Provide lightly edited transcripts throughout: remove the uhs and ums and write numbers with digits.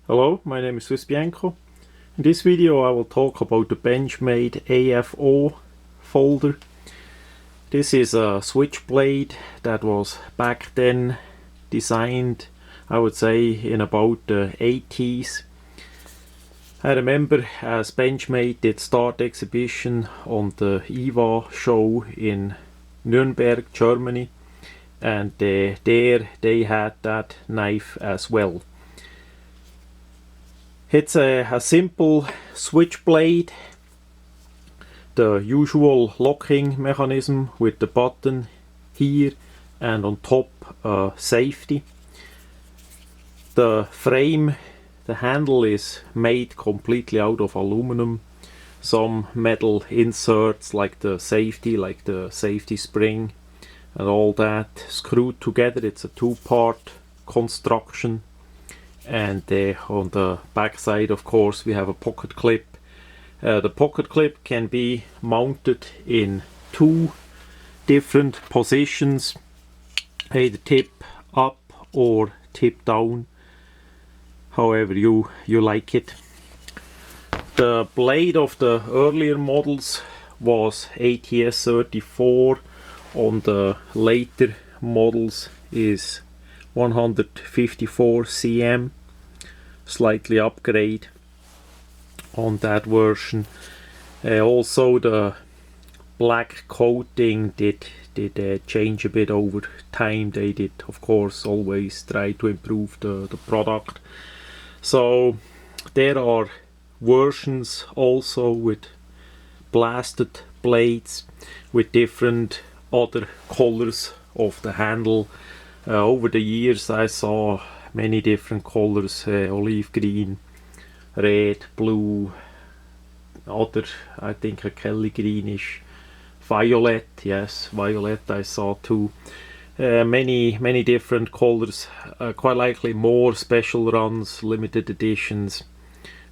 Hello, my name is swissbianco. In this video I will talk about the benchmade AFO folder. This is a switchblade that was back then designed, I would say, in about the 80s. I remember as Benchmade did start exhibition on the EVA show in Nuremberg, Germany, and there they had that knife as well. It's a simple switchblade, the usual locking mechanism with the button here and on top safety. The frame, the handle is made completely out of aluminum. Some metal inserts like the safety spring and all that screwed together. It's a two-part construction. And on the back side, of course, we have a pocket clip. The pocket clip can be mounted in two different positions, either tip up or tip down, however you like it. The blade of the earlier models was ATS 34. On the later models is 154 cm, slightly upgrade on that version. Also the black coating did change a bit over time. They did, of course, always try to improve the product. So there are versions also with blasted blades with different other colors of the handle. Over the years I saw many different colors, olive green, red, blue, other, I think a Kelly greenish, violet, yes, violet I saw too. Many different colors, quite likely more special runs, limited editions,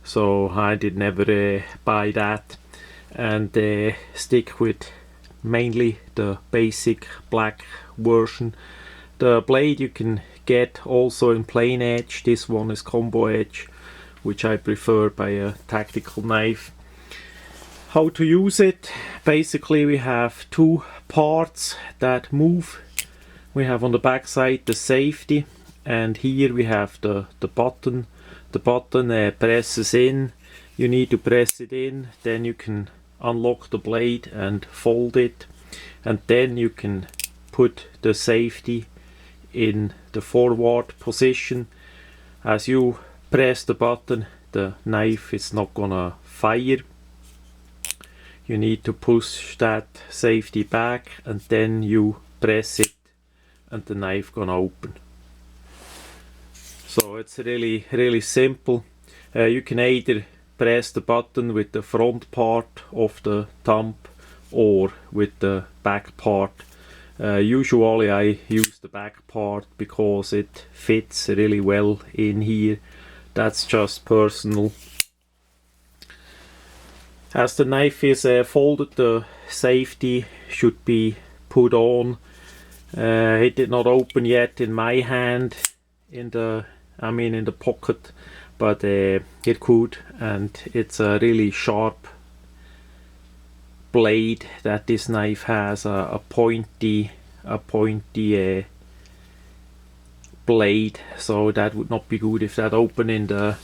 so I did never buy that and stick with mainly the basic black version. The blade you can get also in plain edge. This one is combo edge, which I prefer by a tactical knife. How to use it? Basically we have two parts that move. We have on the back side the safety, and here we have the button. The button presses in. You need to press it in, then you can unlock the blade and fold it, and then you can put the safety in the forward position. As you press the button, the knife is not gonna fire. You need to push that safety back and then you press it and the knife gonna open. So it's really simple. You can either press the button with the front part of the thumb or with the back part. Usually I use the back part because it fits really well in here. That's just personal. As the knife is folded, the safety should be put on. It did not open yet in my hand, in the pocket, but it could, and it's a really sharp blade that this knife has, a pointy blade, so that would not be good if that open in the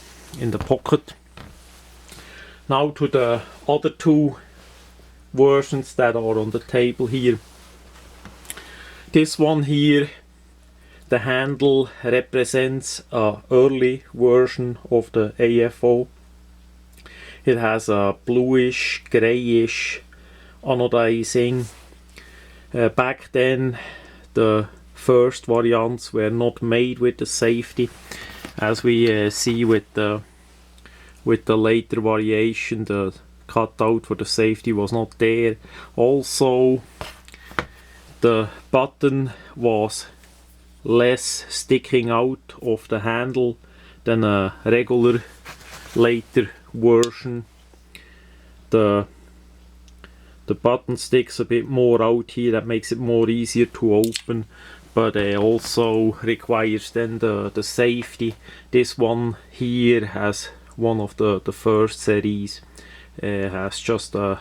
pocket. Now to the other two versions that are on the table here. This one here, the handle represents an early version of the AFO. It has a bluish, grayish anodizing. Back then the first variants were not made with the safety, as we see with the later variation. The cutout for the safety was not there. Also the button was less sticking out of the handle than a regular later version. The button sticks a bit more out here, that makes it more easier to open, but also requires then the safety. This one here has one of the first series, has just a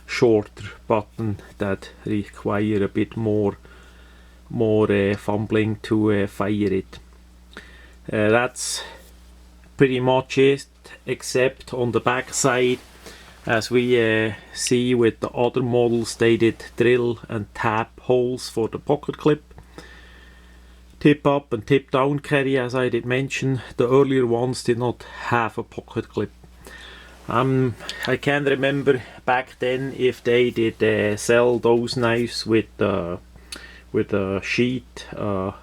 shorter button that require a bit more fumbling to fire it. That's pretty much it, except on the back side, as we see with the other models, they did drill and tap holes for the pocket clip. Tip up and tip down carry, as I did mention. The earlier ones did not have a pocket clip. I can't remember back then if they did sell those knives with a sheet, a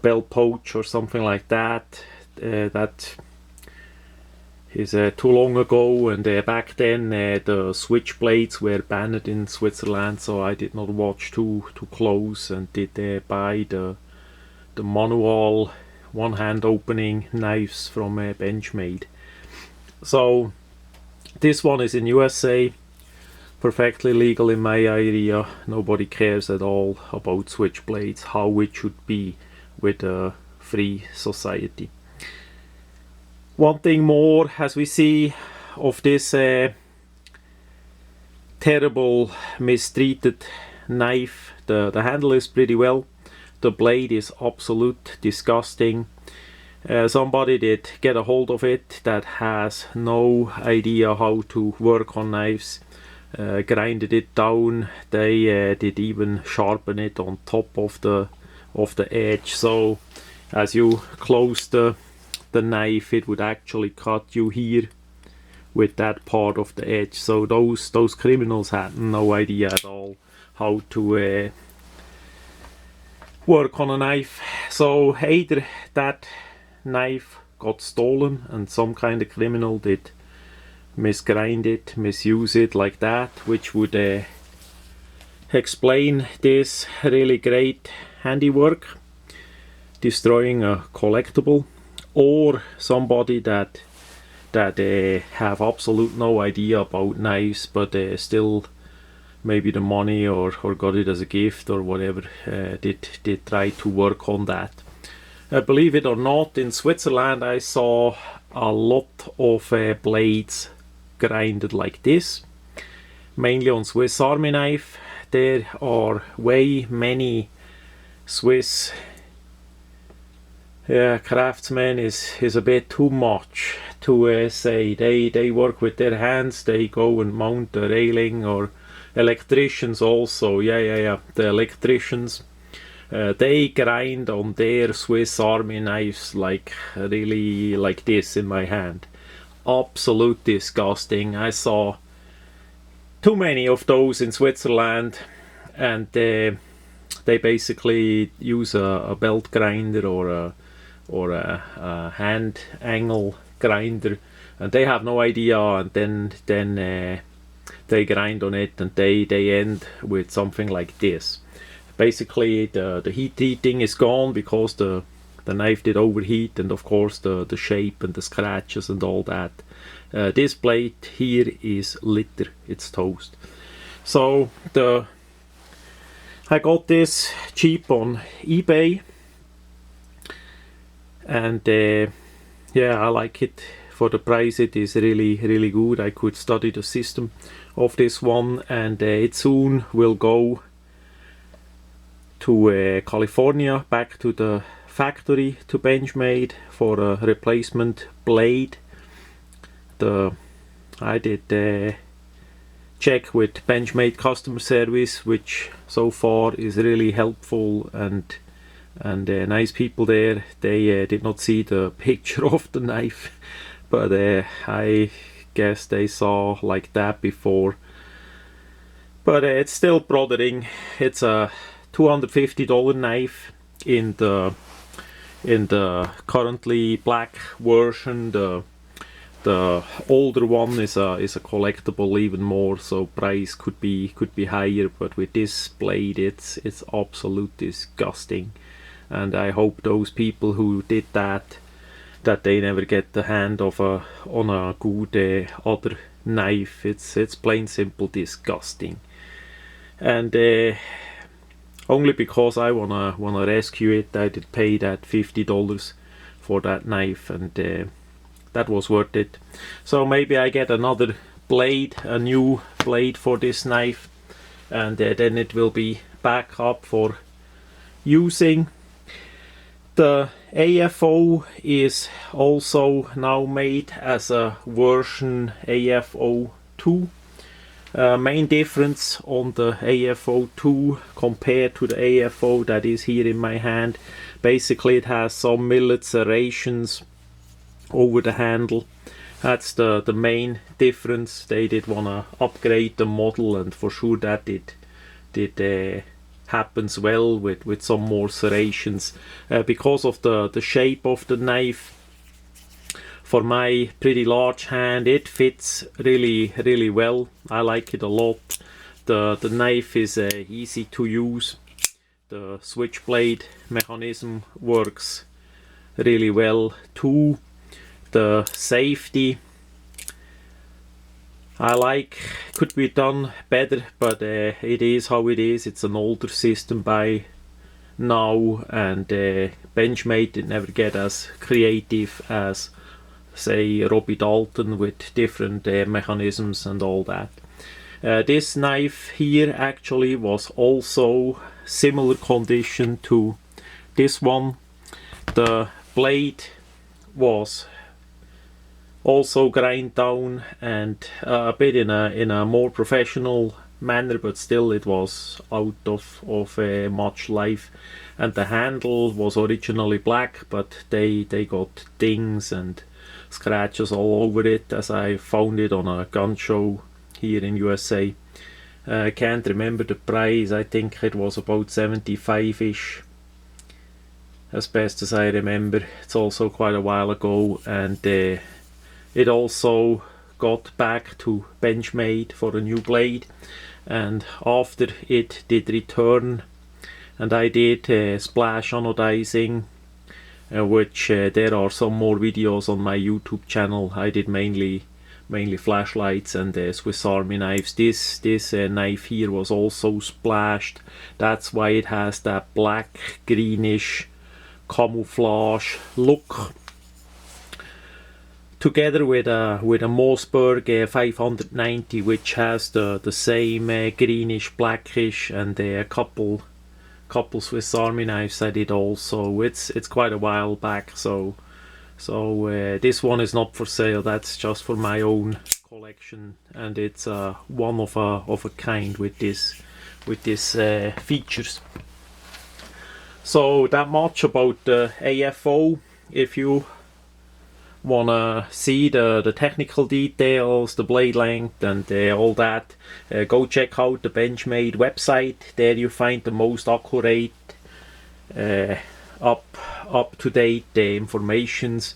belt pouch or something like that. That is too long ago, and back then the switchblades were banned in Switzerland, so I did not watch too close, and did buy the manual one-hand opening knives from benchmade. So this one is in USA, perfectly legal in my area. Nobody cares at all about switchblades, how it should be with a free society. One thing more, as we see of this terrible mistreated knife, the handle is pretty well, the blade is absolute disgusting. Somebody did get a hold of it that has no idea how to work on knives, grinded it down. They did even sharpen it on top of the edge, so as you close the knife, it would actually cut you here with that part of the edge. So those criminals had no idea at all how to work on a knife. So either that knife got stolen and some kind of criminal did misgrind it, misuse it like that, which would explain this really great handiwork destroying a collectible, or somebody that have absolute no idea about knives, but still maybe the money or got it as a gift or whatever, did try to work on that. Believe it or not, in Switzerland I saw a lot of blades grinded like this, mainly on Swiss Army knife. There are way many Swiss craftsmen is a bit too much to say. They work with their hands, they go and mount the railing, or electricians also, the electricians, they grind on their Swiss Army knives like really like this in my hand. Absolute disgusting. I saw too many of those in Switzerland, and they basically use a belt grinder or a hand angle grinder, and they have no idea, and then they grind on it, and they end with something like this. Basically the heat treating is gone because the knife did overheat, and of course the shape and the scratches and all that. This blade here is litter, it's toast. So I got this cheap on eBay, and I like it. For the price it is really good. I could study the system of this one, and it soon will go to California, back to the factory to benchmade for a replacement blade. I did check with benchmade customer service, which so far is really helpful, and nice people there. They did not see the picture of the knife, but I guess they saw like that before. But it's still bothering. It's a $250 knife in the currently black version. The older one is a collectible, even more, so price could be higher. But with this blade, it's absolute disgusting, and I hope those people who did that they never get the hand on a good other knife. It's plain simple disgusting. And only because I wanna rescue it. I did pay that $50 for that knife, and that was worth it. So maybe I get another blade, a new blade for this knife, and then it will be back up for using. The AFO is also now made as a version AFO 2. Main difference on the AFO 2 compared to the AFO that is here in my hand, basically it has some millet serrations over the handle. That's the main difference. They did want to upgrade the model, and for sure that did happens well with some more serrations, because of the shape of the knife. For my pretty large hand, it fits really well. I like it a lot. The knife is easy to use. The switchblade mechanism works really well too. The safety, I like, could be done better, but it is how it is. It's an older system by now, and benchmade did never get as creative as, say, Robbie Dalton with different mechanisms and all that. This knife here actually was also similar condition to this one. The blade was also grind down, and a bit in a more professional manner, but still it was out of much life. And the handle was originally black, but they got dings and scratches all over it, as I found it on a gun show here in USA. I can't remember the price. I think it was about 75-ish, as best as I remember. It's also quite a while ago, and it also got back to benchmade for a new blade, and after it did return, and I did splash anodizing, which there are some more videos on my YouTube channel. I did mainly flashlights and Swiss Army knives. This knife here was also splashed. That's why it has that black greenish camouflage look, together with a Mossberg 590, which has the same greenish blackish, and a couple Swiss Army knives I did also. It's quite a while back, so this one is not for sale. That's just for my own collection, and it's one of a kind with this features. So that much about the AFO. If you wanna see the technical details, the blade length, and all that, go check out the Benchmade website. There you find the most accurate, up to date informations.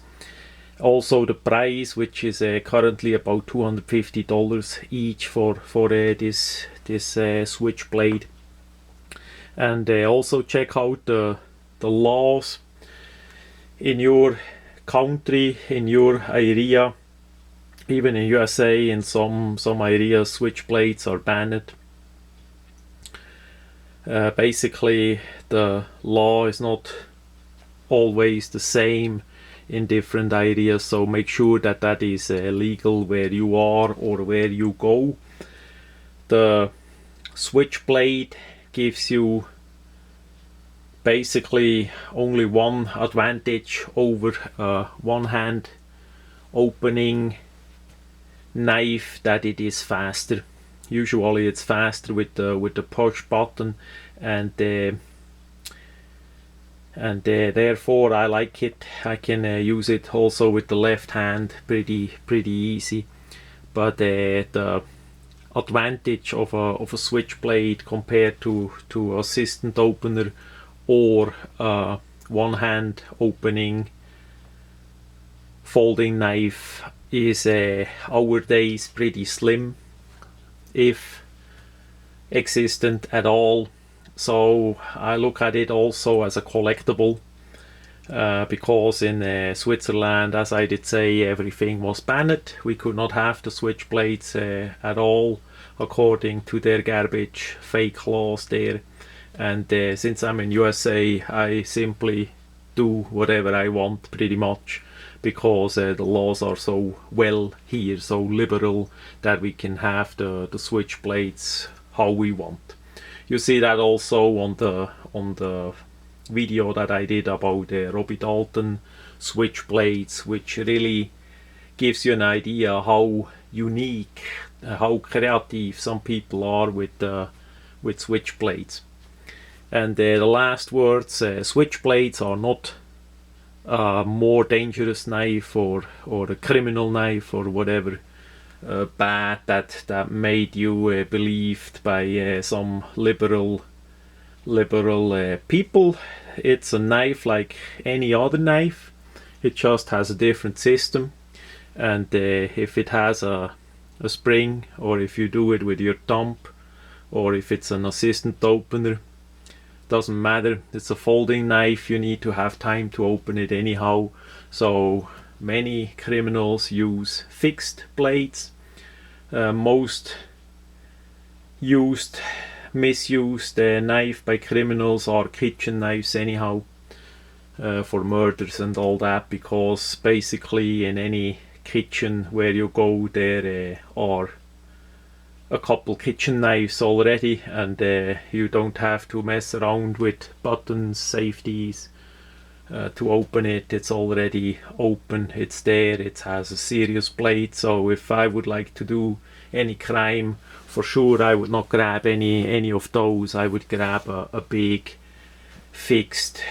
Also the price, which is currently about $250 each for this switchblade. And also check out the laws in your country, in your area. Even in USA, in some areas, switchblades are banned. Basically, the law is not always the same in different areas, so make sure that is legal where you are or where you go. The switchblade gives you basically only one advantage over one hand opening knife, that it is faster. Usually it's faster with the push button, and therefore I like it. I can use it also with the left hand pretty easy. But the advantage of a switchblade compared to assistant opener or one hand opening folding knife is nowadays pretty slim, if existent at all. So I look at it also as a collectible, because in Switzerland, as I did say, everything was banned. We could not have the switchblades at all, according to their garbage fake laws there. and since I'm in USA, I simply do whatever I want pretty much, because the laws are so well here, so liberal, that we can have the switchblades how we want. You see that also on the video that I did about Robbie Dalton switchblades, which really gives you an idea how unique, how creative some people are with switchblades. And the last words, switchblades are not a more dangerous knife or a criminal knife or whatever bad that made you believed by some liberal people. It's a knife like any other knife. It just has a different system, and if it has a spring, or if you do it with your thumb, or if it's an assistant opener, doesn't matter. It's a folding knife. You need to have time to open it anyhow. So many criminals use fixed blades. Most misused knife by criminals are kitchen knives anyhow, for murders and all that, because basically in any kitchen where you go, there are a couple kitchen knives already, and you don't have to mess around with buttons, safeties to open it. It's already open, it's there, it has a serious blade. So if I would like to do any crime, for sure I would not grab any of those. I would grab a big fixed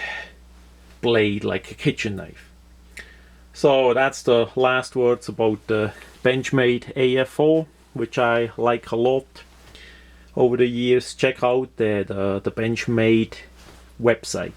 blade like a kitchen knife. So that's the last words about the benchmade AF4, which I like a lot over the years. Check out the benchmade website.